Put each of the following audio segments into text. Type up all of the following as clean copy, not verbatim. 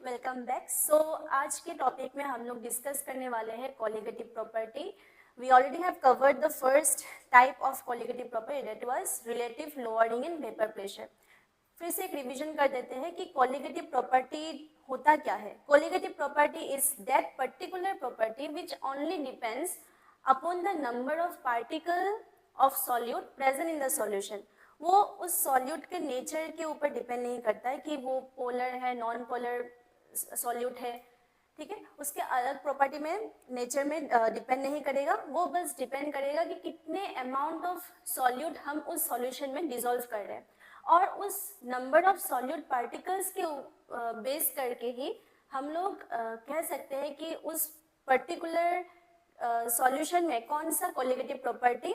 Welcome back. सो आज के topic में हम लोग डिस्कस करने वाले हैं colligative property. We already have covered the first type of colligative property, that was relative lowering in vapour pressure. फिर से एक रिवीजन कर देते हैं कि कोलिगेटिव प्रॉपर्टी होता क्या है। Colligative property is that particular property which only depends upon the number of particle of solute present in the solution. वो उस सॉल्यूट के नेचर के ऊपर डिपेंड नहीं करता है कि वो पोलर है, नॉन पोलर सॉल्यूट है, ठीक है। उसके अलग प्रॉपर्टी में, नेचर में डिपेंड नहीं करेगा। वो बस डिपेंड करेगा कि कितने अमाउंट ऑफ सॉल्यूट हम उस सॉल्यूशन में डिसॉल्व कर रहे हैं, और उस नंबर ऑफ सॉल्यूट पार्टिकल्स के बेस करके ही हम लोग कह सकते हैं कि उस पर्टिकुलर सॉल्यूशन में कौन सा कोलिगेटिव प्रॉपर्टी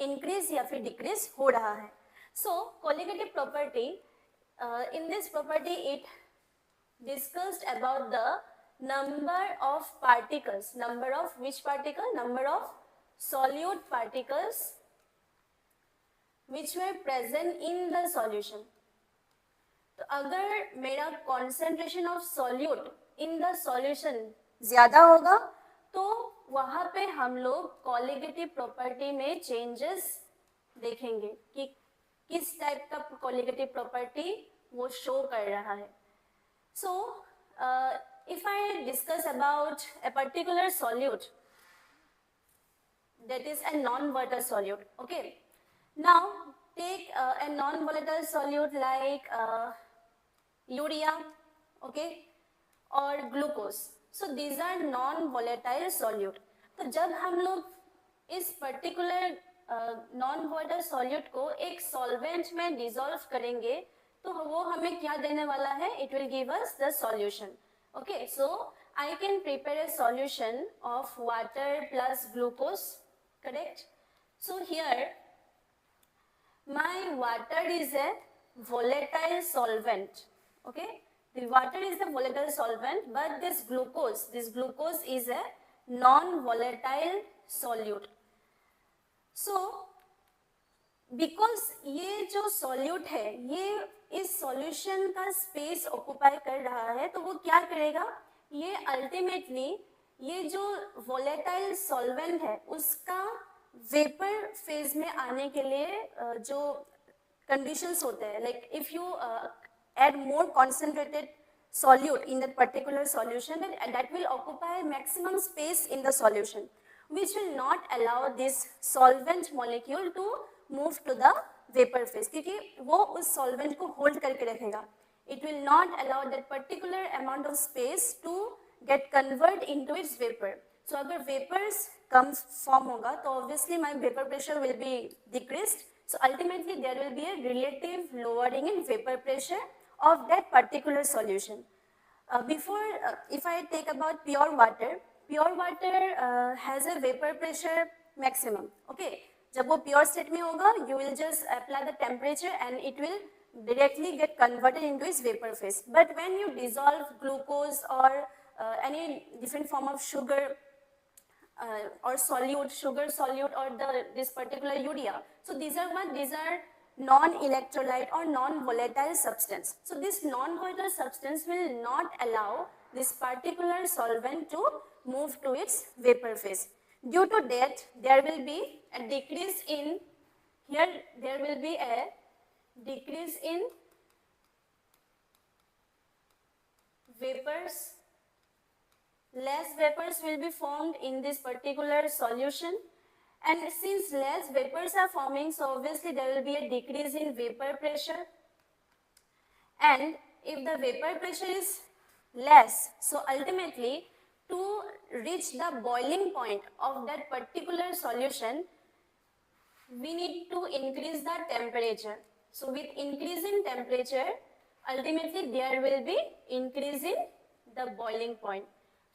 इंक्रीज या फिर डिक्रीज हो रहा है। So colligative property, in this property it discussed about the number of particles, number of which particle, number of solute particles which were present in the solution. तो अगर मेरा concentration of solute in the solution ज्यादा होगा तो वहां पे हम लोग colligative property में changes देखेंगे कि किस टाइप का कोलिगेटिव प्रॉपर्टी वो शो कर रहा है। So if I discuss about a particular solute that is a non-volatile solute, okay, now take a non-volatile solute like urea, okay, or glucose. So these are non-volatile solute. तो जब हम लोग इस particular non volatile solute को एक solvent में dissolve करेंगे तो वो हमें क्या देने वाला है? It will give us the solution. Okay, so I can prepare a solution of water plus glucose, correct? So here my water is a volatile solvent, okay, the water is the volatile solvent, but this glucose is a non volatile solute. So because ये जो solute है ये इस solution का space occupy कर रहा है, तो वो क्या करेगा? ये अल्टीमेटली ये जो वोलेटाइल सॉल्वेंट है उसका वेपर फेज में आने के लिए जो कंडीशंस होते हैं, like if you add more concentrated solute in that particular solution, then that will occupy maximum space in the solution, which will not allow this solvent molecule to move to the vapor phase, क्योंकि वो उस solvent को hold करके रखेगा. It will not allow that particular amount of space to get convert into its vapor. So अगर vapors कम form होगा तो obviously my vapor pressure will be decreased. So ultimately there will be a relative lowering in vapor pressure of that particular solution. If I take about pure water has a vapor pressure maximum. Okay, जब वो pure state में होगा, you will just apply the temperature and it will directly get converted into its vapor phase. But when you dissolve glucose or any different form of sugar or solute, sugar solute, or this particular urea, so these are non-electrolyte or non-volatile substance. So this non-volatile substance will not allow this particular solvent to move to its vapor phase. Due to that, there will be a decrease in, here there will be a decrease in vapors. Less vapors will be formed in this particular solution, and since less vapors are forming, so obviously there will be a decrease in vapor pressure. And if the vapor pressure is less, so ultimately to reach the boiling point of that particular solution, we need to increase the temperature. So with increasing temperature, ultimately there will be increase in the boiling point.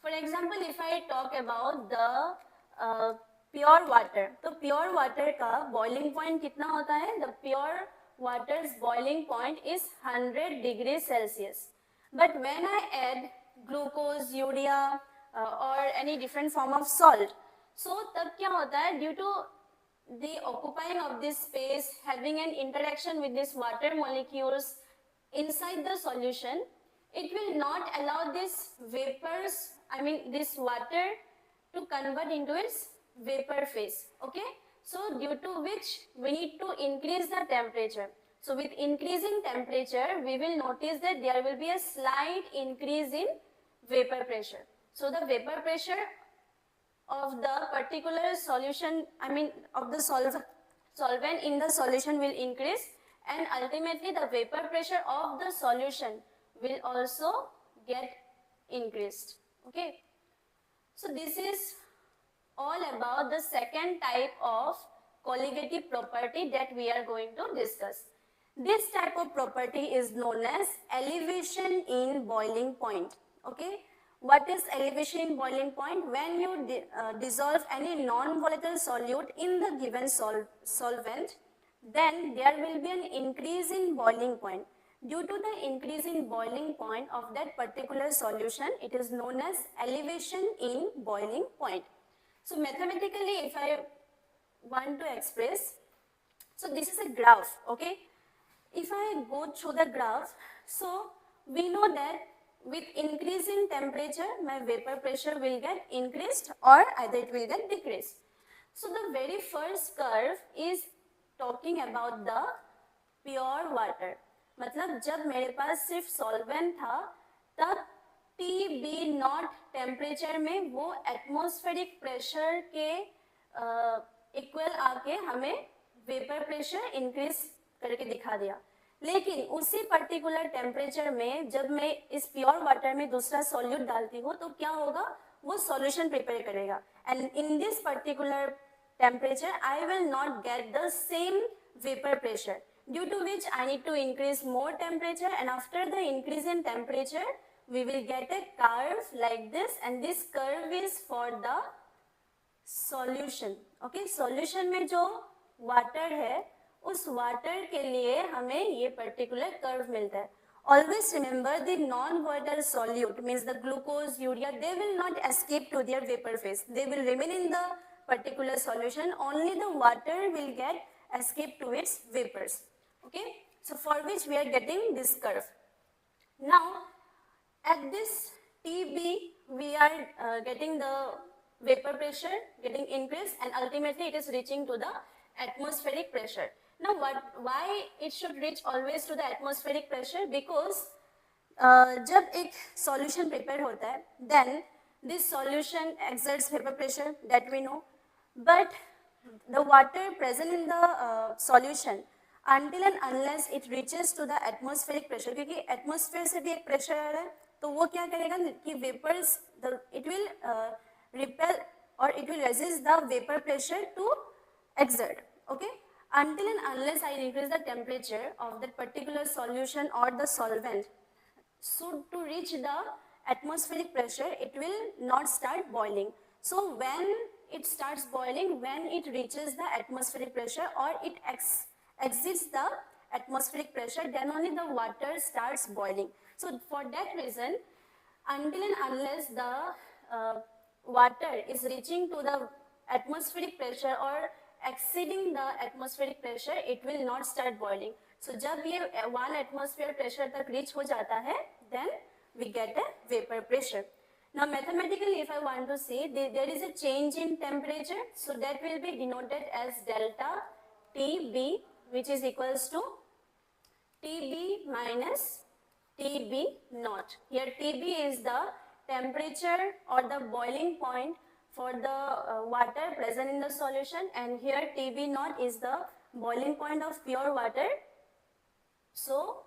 For example, if I talk about the pure water, तो pure water का boiling point कितना होता है? The pure water's boiling point is 100 degrees Celsius. But when I add glucose, urea or any different form of salt, so तब क्या होता है? Due to the occupying of this space, having an interaction with these water molecules inside the solution, it will not allow this vapors, I mean this water to convert into its vapor phase. Okay, so due to which we need to increase the temperature. So with increasing temperature, we will notice that there will be a slight increase in vapor pressure. So the vapor pressure of the particular solution, I mean of the solvent in the solution will increase, and ultimately the vapor pressure of the solution will also get increased. Okay, so this is all about the second type of colligative property that we are going to discuss. This type of property is known as elevation in boiling point. Okay, what is elevation in boiling point? When you dissolve any non-volatile solute in the given solvent, then there will be an increase in boiling point. Due to the increase in boiling point of that particular solution, it is known as elevation in boiling point. So mathematically, if I want to express, so this is a graph, okay? If I go through the graph, so we know that with increasing temperature, my vapor pressure will get increased or either it will get decreased. So the very first curve is talking about the pure water, मतलब जब मेरे पास सिर्फ solvent था तब TB0 temperature में वो atmospheric pressure के equal आके हमें वेपर प्रेशर इंक्रीज करके दिखा दिया. लेकिन उसी पर्टिकुलर टेम्परेचर में जब मैं इस प्योर वाटर में दूसरा सॉल्यूट डालती हूँ तो क्या होगा, वो सॉल्यूशन प्रिपेयर करेगा, and in this particular temperature I will not get the same vapor pressure, due to which I need to increase more temperature, and after the increase in temperature we will get a curve like this, and this curve is for the solution. Okay, solution में जो water है उस water के लिए हमें ये particular curve मिलता है. Always remember the non-volatile solute means the glucose, urea, they will not escape to their vapor phase. They will remain in the particular solution. Only the water will get escape to its vapors. Okay, so for which we are getting this curve. Now at this TB we are getting the vapor pressure getting increased, and ultimately it is reaching to the atmospheric pressure. Now why it should reach always to the atmospheric pressure? Because जब एक solution prepare होता है, then this solution exerts vapor pressure, that we know, but the water present in the solution, until and unless it reaches to the atmospheric pressure, क्योंकि atmosphere से भी एक pressure आ रहा है, तो वो क्या करेगा कि vapors, it will repel or it will resist the vapor pressure to exert. Okay, until and unless I increase the temperature of that particular solution or the solvent, so to reach the atmospheric pressure, it will not start boiling. So when it starts boiling, when it reaches the atmospheric pressure or it exceeds the atmospheric pressure, then only the water starts boiling. So for that reason, until and unless the water is reaching to the atmospheric pressure or exceeding the atmospheric pressure, it will not start boiling. So जब ये 1 atmosphere pressure तक reach हो जाता है, then we get a vapor pressure. Now mathematically, if I want to say there is a change in temperature, so that will be denoted as delta TB, which is equals to TB minus TB naught. Here TB is the temperature or the boiling point for the water present in the solution, and here TB naught is the boiling point of pure water. So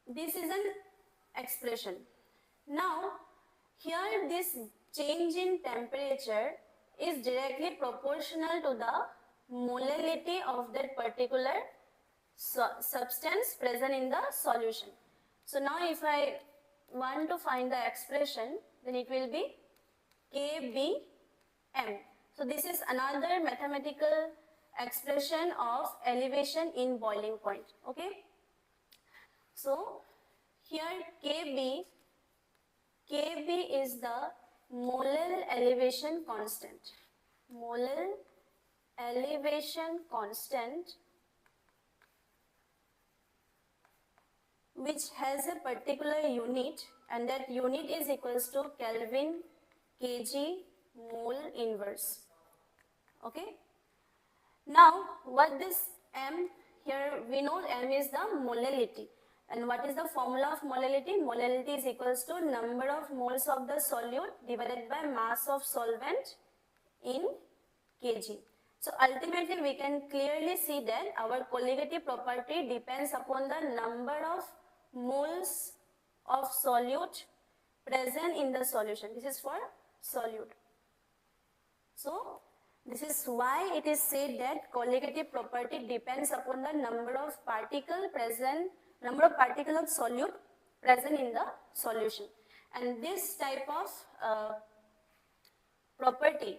this is an expression. Now here this change in temperature is directly proportional to the molality of that particular substance present in the solution. So now if I want to find the expression, then it will be KBM. So this is another mathematical expression of elevation in boiling point. Okay. So here KB is the molar elevation constant. Molar elevation constant which has a particular unit, and that unit is equals to Kelvin, kg, mole inverse. Okay, now what this m, here we know m is the molality, and what is the formula of molality? Molality is equals to number of moles of the solute divided by mass of solvent in kg. So ultimately we can clearly see that our colligative property depends upon the number of moles of solute present in the solution. This is for solute. So this is why it is said that colligative property depends upon the number of particles of solute present in the solution. And this type of property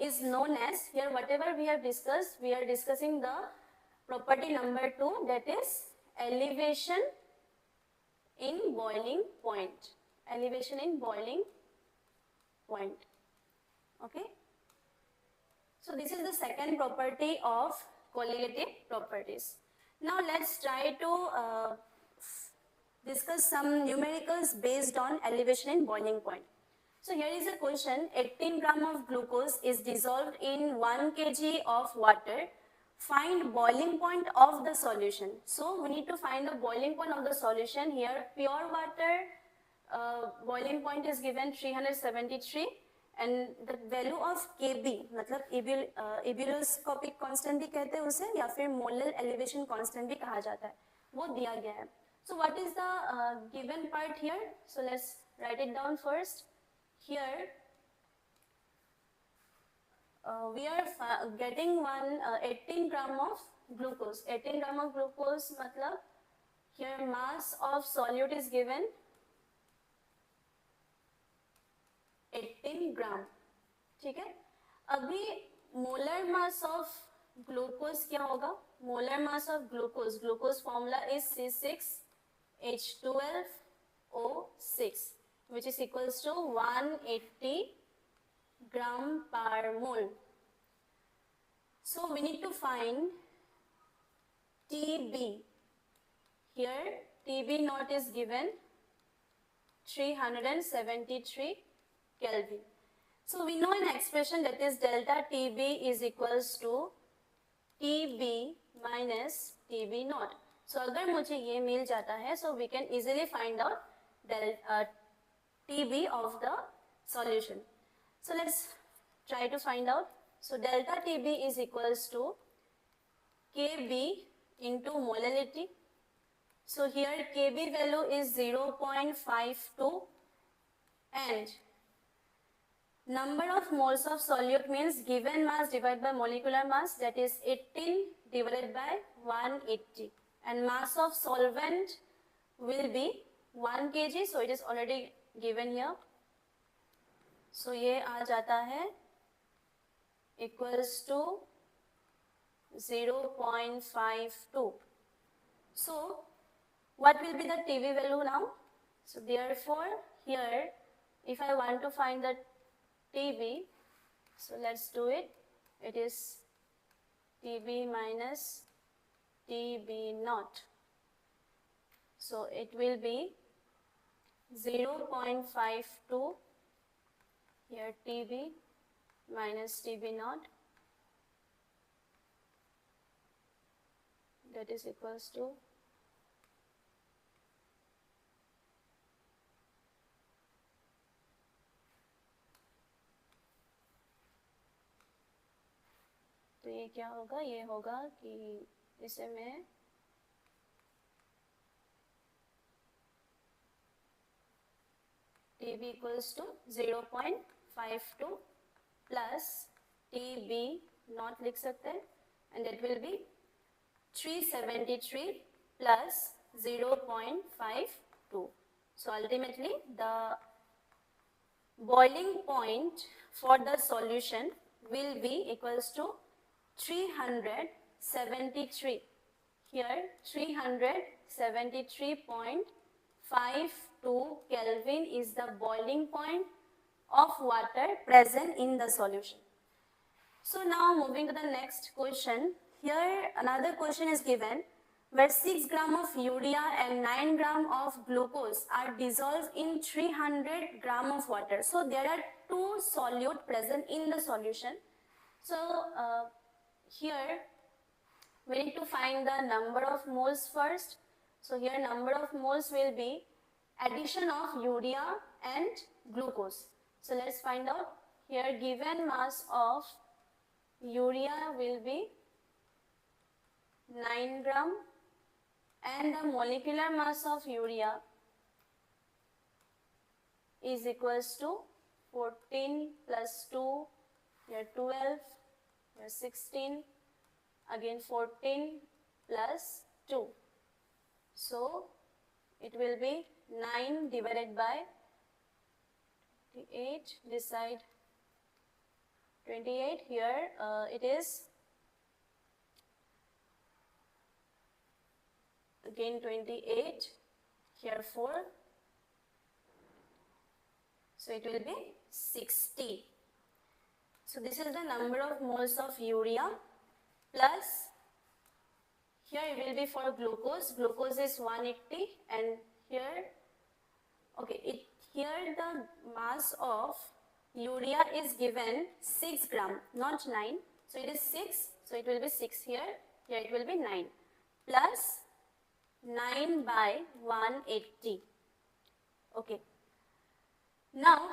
is known as, here whatever we have discussed, we are discussing the property number 2, that is elevation in boiling point. Elevation in boiling point. Okay. So this is the second property of colligative properties. Now let's try to discuss some numericals based on elevation in boiling point. So here is a question, 18 gram of glucose is dissolved in 1 kg of water. Find boiling point of the solution. So we need to find the boiling point of the solution. Here pure water boiling point is given 373 and the value of Kb, मतलब ebullioscopic constant भी कहते हैं उसे या फिर molar elevation constant भी कहा जाता है, वो दिया गया है. So what is the given part here? So let's write it down first. Here we are getting 18 gram of glucose. 18 gram of glucose मतलब here mass of solute is given 18 ग्राम. ठीक है, अभी मोलर मास ऑफ ग्लूकोज क्या होगा? Molar mass of glucose formula is C6H12O6 which is equals to 180 gram per mole. So we need to find TB. Here TB naught is given 373 Kelvin. So we know an expression that is delta TB is equals to TB minus TB naught. So अगर मुझे ये मिल जाता है, so we can easily find out delta TB of the solution. So let's try to find out. So delta TB is equals to Kb into molality. So here Kb value is 0.52 and number of moles of solute means given mass divided by molecular mass, that is 18 divided by 180, and mass of solvent will be 1 kg, so it is already given here. So ये आ जाता है equals to 0.52. So what will be the TB value now? So therefore here if I want to find the TB, so let's do it. It is TB minus TB naught. So it will be 0.52 here TB minus TB naught, that is equals to तो ये क्या होगा? ये होगा कि इसे मैं TB equals to 0.52 plus TB naught लिख सकते हैं, and that will be 373 plus 0.52. So ultimately the boiling point for the solution will be equals to 373. Here 373.52 Kelvin is the boiling point of water present in the solution. So now moving to the next question. Here another question is given. where 6 gram of urea and 9 gram of glucose are dissolved in 300 gram of water. So there are two solute present in the solution. So here we need to find the number of moles first. So here number of moles will be addition of urea and glucose. So let's find out. Here given mass of urea will be 9 gram and the molecular mass of urea is equals to 14 plus 2, here 12, here 16, again 14 plus 2. So it will be 9 divided by 28, this side 28, here it is again 28, here 4, so it will be 60. So this is the number of moles of urea plus here it will be for glucose. Glucose is 180 and here, okay, here the mass of urea is given 6 gram, not 9. So it is 6, so it will be 6 here, here it will be 9 plus 9 by 180. Okay. Now,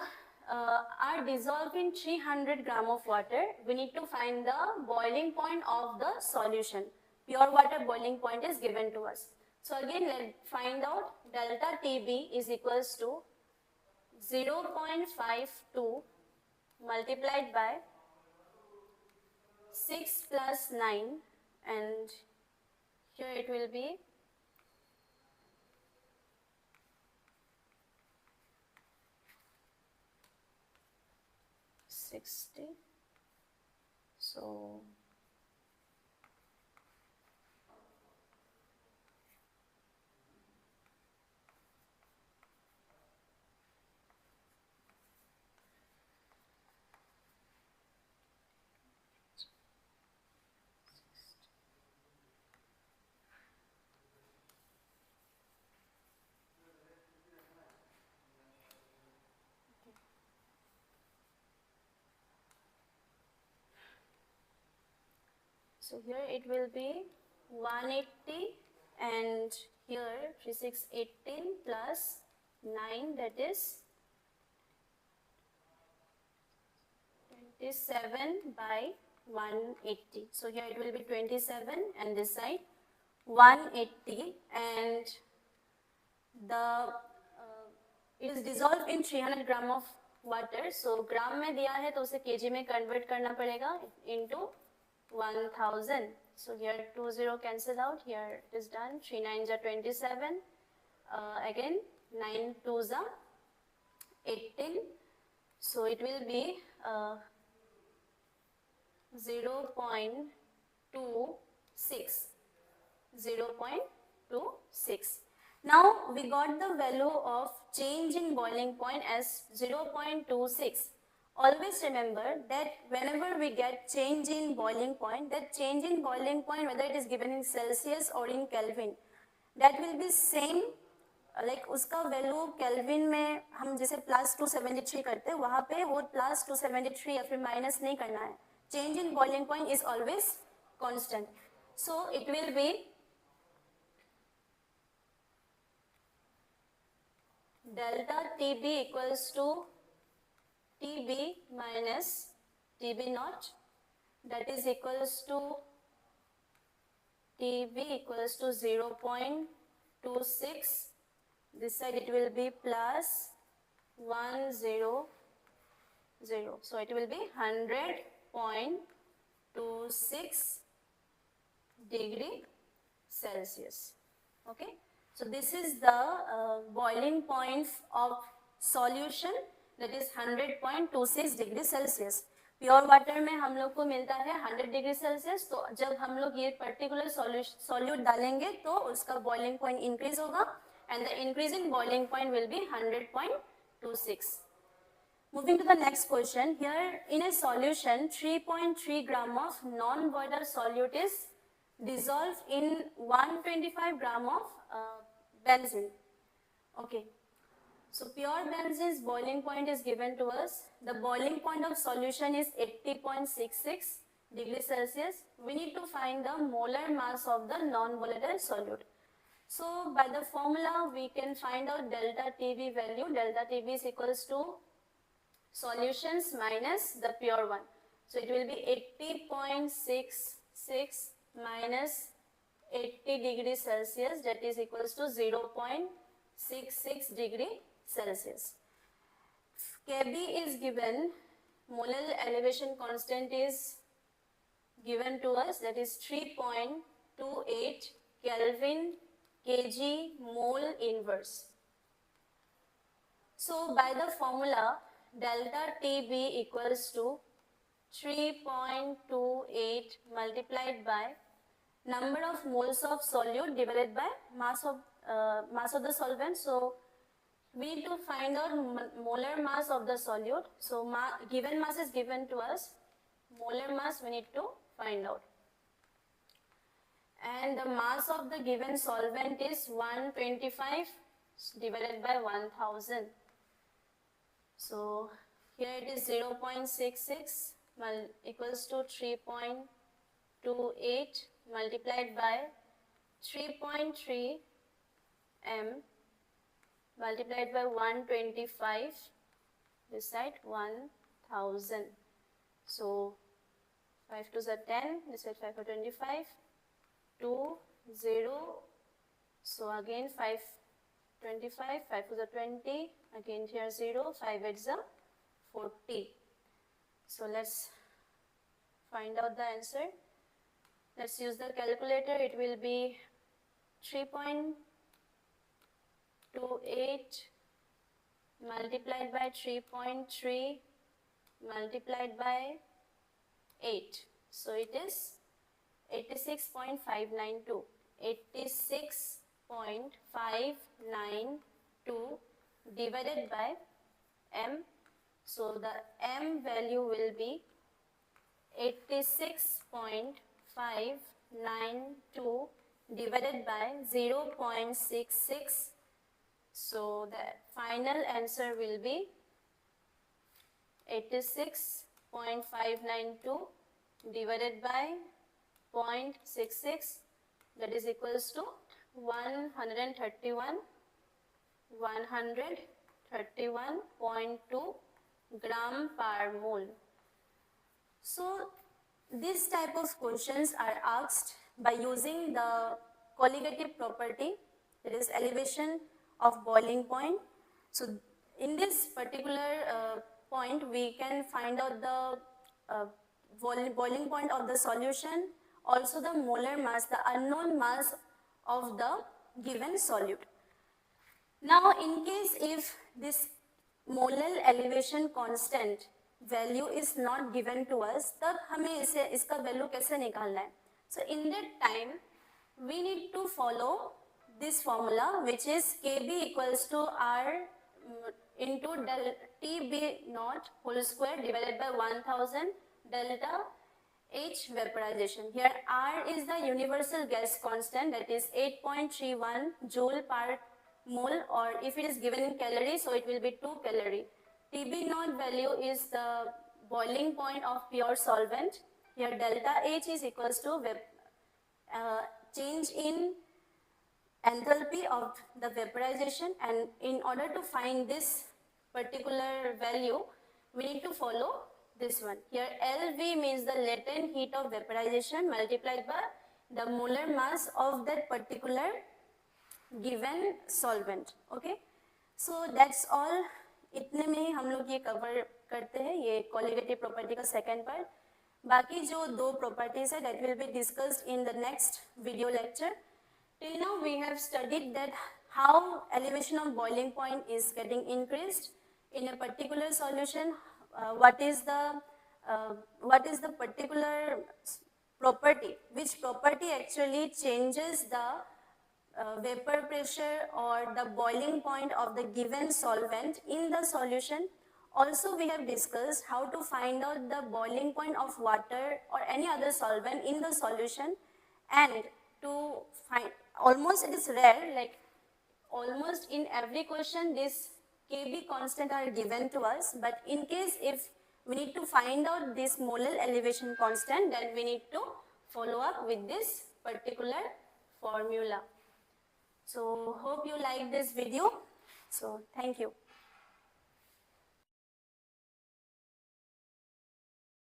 are dissolved in 300 gram of water. We need to find the boiling point of the solution. Pure water boiling point is given to us. So again, let's find out delta TB is equals to 0.52 multiplied by 6 plus 9 and here it will be 60. So so here it will be 180 and here 3618 plus 9, that is 27 by 180. So here it will be 27 and this side 180 and the it is dissolved in 300 gram of water. So ग्राम में दिया है तो उसे kg में convert करना पड़ेगा into 1000. So here 20 cancel out, here it is done. 3 9s are 27, again 9 2s are 18. So it will be 0.26. 0.26. Now we got the value of change in boiling point as 0.26. Always remember that whenever we get change in boiling point, that change in boiling point, whether it is given in Celsius or in Kelvin, that will be same, like उसका value Kelvin में हम जैसे plus 273 करते हैं, वहाँ पे वो plus 273 या फिर minus नहीं करना है. Change in boiling point is always constant. So it will be delta TB equals to TB minus TB naught, that is equals to TB equals to 0.26. This side it will be plus 100. So it will be 100.26 degree Celsius. Okay. So this is the boiling point of solution, that is 100.26 degree Celsius. Pure water में हम लोग को मिलता है 100 degree Celsius. तो जब हम लोग ये पर्टिकुलर सॉल्यूट डालेंगे तो उसका बॉइलिंग पॉइंट इंक्रीज होगा and the increase in boiling point will be 100.26. Moving to the next question, here in a solution 3.3 gram of non-boiler solute is dissolve in 125 gram of benzene. Okay. So pure benzene's boiling point is given to us. The boiling point of solution is 80.66 degrees Celsius. We need to find the molar mass of the non-volatile solute. So by the formula, we can find out delta TB value. Delta TB is equals to solutions minus the pure one. So it will be 80.66 minus 80 degrees Celsius, that is equals to 0.66 degree Celsius. Kb is given, molar elevation constant is given to us, that is 3.28 Kelvin kg mole inverse. So by the formula, delta TB equals to 3.28 multiplied by number of moles of solute divided by mass of the solvent. So we need to find out molar mass of the solute. So given mass is given to us, molar mass we need to find out. And the mass of the given solvent is 125 divided by 1000. So here it is 0.66 equals to 3.28 multiplied by 3.3 m multiplied by 125, this side 1000. So 5 to the 10, this side 5 for 25, 2, 0. So again 5, 25, 5 to the 20, again here 0, 5 8 is 40. So let's find out the answer. Let's use the calculator. It will be 3.28 multiplied by 3.3 multiplied by 8. So it is 86.592. 86.592 divided by m. So the m value will be 86.592 divided by 0.66. So the final answer will be 86.592 divided by 0.66, that is equals to 131.2 gram per mole. So this type of questions are asked by using the colligative property, that is elevation of boiling point. So in this particular point, we can find out the boiling point of the solution, also the molar mass, the unknown mass of the given solute. Now in case if this molar elevation constant value is not given to us, तब हमें इसका value कैसे निकालना है? So in that time, we need to follow this formula, which is Kb equals to R into del TB naught whole square divided by 1000 delta H vaporization. Here R is the universal gas constant, that is 8.31 joule per mole, or if it is given in calories, so it will be 2 calorie. TB naught value is the boiling point of pure solvent. Here delta H is equals to change in enthalpy of the vaporization, and in order to find this particular value, we need to follow this one. Here LV means the latent heat of vaporization multiplied by the molar mass of that particular given solvent. Okay, so that's all. इतने में ही हम लोग ये cover करते हैं ये colligative property का second part. बाकी जो दो properties है that will be discussed in the next video lecture. Till now we have studied that how elevation of boiling point is getting increased in a particular solution. What is the particular property? Which property actually changes the vapor pressure or the boiling point of the given solvent in the solution. Also, we have discussed how to find out the boiling point of water or any other solvent in the solution, And to find, almost it is rare, like almost in every question this Kb constant are given to us, but in case if we need to find out this molar elevation constant, then we need to follow up with this particular formula. So hope you like this video. So thank you.